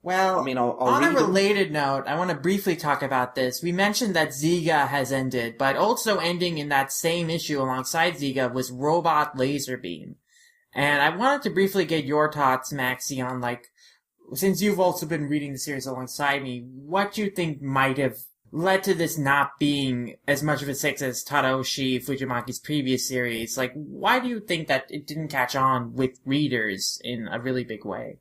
Well, I mean, I'll on a read them. related note, I want to briefly talk about this. We mentioned that Ziga has ended, but also ending in that same issue alongside Ziga was Robot Laserbeam. And I wanted to briefly get your thoughts, Maxy, on, like, since you've also been reading the series alongside me, what you think might have led to this not being as much of a success as Tadaoshi Fujimaki's previous series. Like, why do you think that it didn't catch on with readers in a really big way?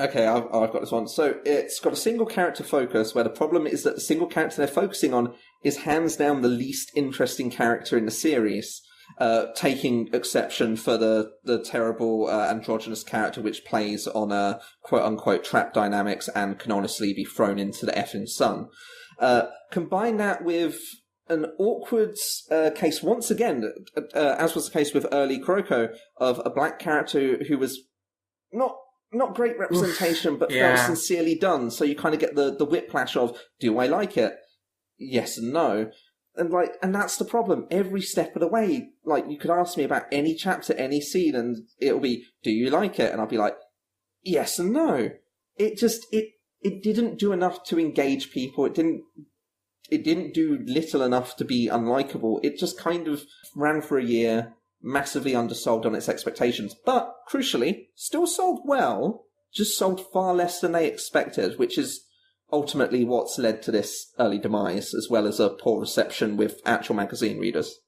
Okay, I've got this one. So it's got a single character focus, where the problem is that the single character they're focusing on is hands down the least interesting character in the series, taking exception for the terrible androgynous character which plays on quote-unquote trap dynamics and can honestly be thrown into the effing sun. Combine that with an awkward case, once again, as was the case with early Kuroko, of a black character who was not great representation, but felt sincerely done. So you kind of get the whiplash of, do I like it? Yes and no. And that's the problem. Every step of the way, like, you could ask me about any chapter, any scene, and it'll be, do you like it? And I'll be like, yes and no. It didn't do enough to engage people. It didn't do little enough to be unlikable. It just kind of ran for a year, massively undersold on its expectations. But, crucially, still sold well, just sold far less than they expected, which is ultimately what's led to this early demise, as well as a poor reception with actual magazine readers.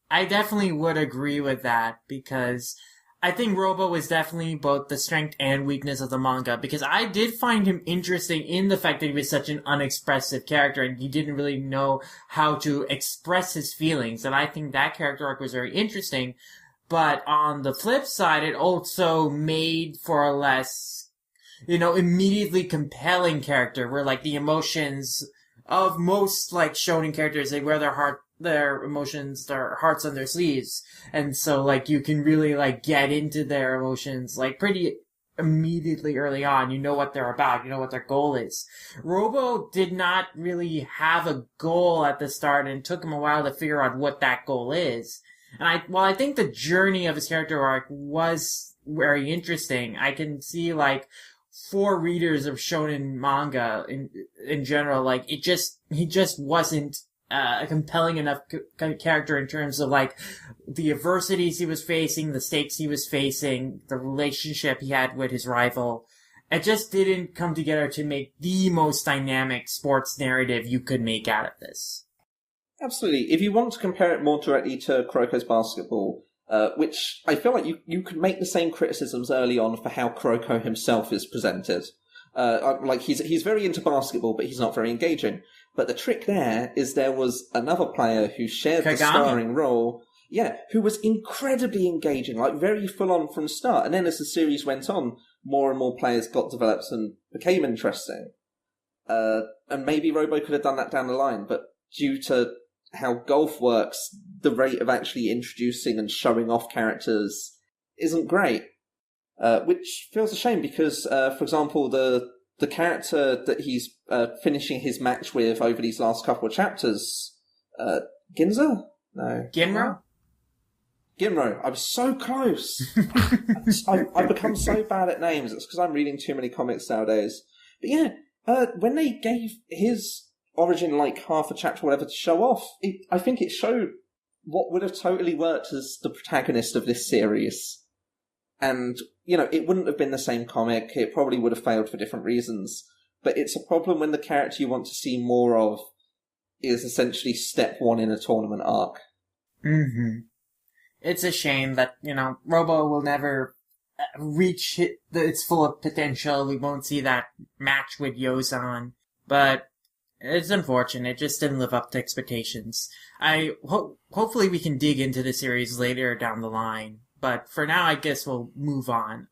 I definitely would agree with that, because I think Robo was definitely both the strength and weakness of the manga, because I did find him interesting in the fact that he was such an unexpressive character and he didn't really know how to express his feelings, and I think that character arc was very interesting. But on the flip side, it also made for a less, immediately compelling character, where, like, the emotions of most, like, shonen characters, they wear their emotions, their hearts on their sleeves. And so, like, you can really, like, get into their emotions, like, pretty immediately early on. You know what they're about. You know what their goal is. Robo did not really have a goal at the start, and it took him a while to figure out what that goal is. And while I think the journey of his character arc was very interesting, I can see, like, for readers of shonen manga in general, like, he just wasn't a compelling enough character in terms of, like, the adversities he was facing, the stakes he was facing, the relationship he had with his rival. It just didn't come together to make the most dynamic sports narrative you could make out of this. Absolutely. If you want to compare it more directly to Kuroko's basketball, which I feel like you could make the same criticisms early on for how Kuroko himself is presented. Like, he's very into basketball, but he's not very engaging. But the trick there is there was another player who shared the starring role, who was incredibly engaging, like, very full on from the start. And then as the series went on, more and more players got developed and became interesting. And maybe Robo could have done that down the line, but due to how golf works, the rate of actually introducing and showing off characters isn't great. Which feels a shame because, for example, the character that he's finishing his match with over these last couple of chapters, Ginza? No. Ginro? Ginro. I was so close. I've become so bad at names. It's because I'm reading too many comics nowadays. But when they gave his origin like half a chapter or whatever to show off, I think it showed what would have totally worked as the protagonist of this series. And, it wouldn't have been the same comic. It probably would have failed for different reasons. But it's a problem when the character you want to see more of is essentially step one in a tournament arc. Mm-hmm. It's a shame that, Robo will never reach its full potential. We won't see that match with Yozan. But it's unfortunate. It just didn't live up to expectations. Hopefully we can dig into the series later down the line. But for now, I guess we'll move on.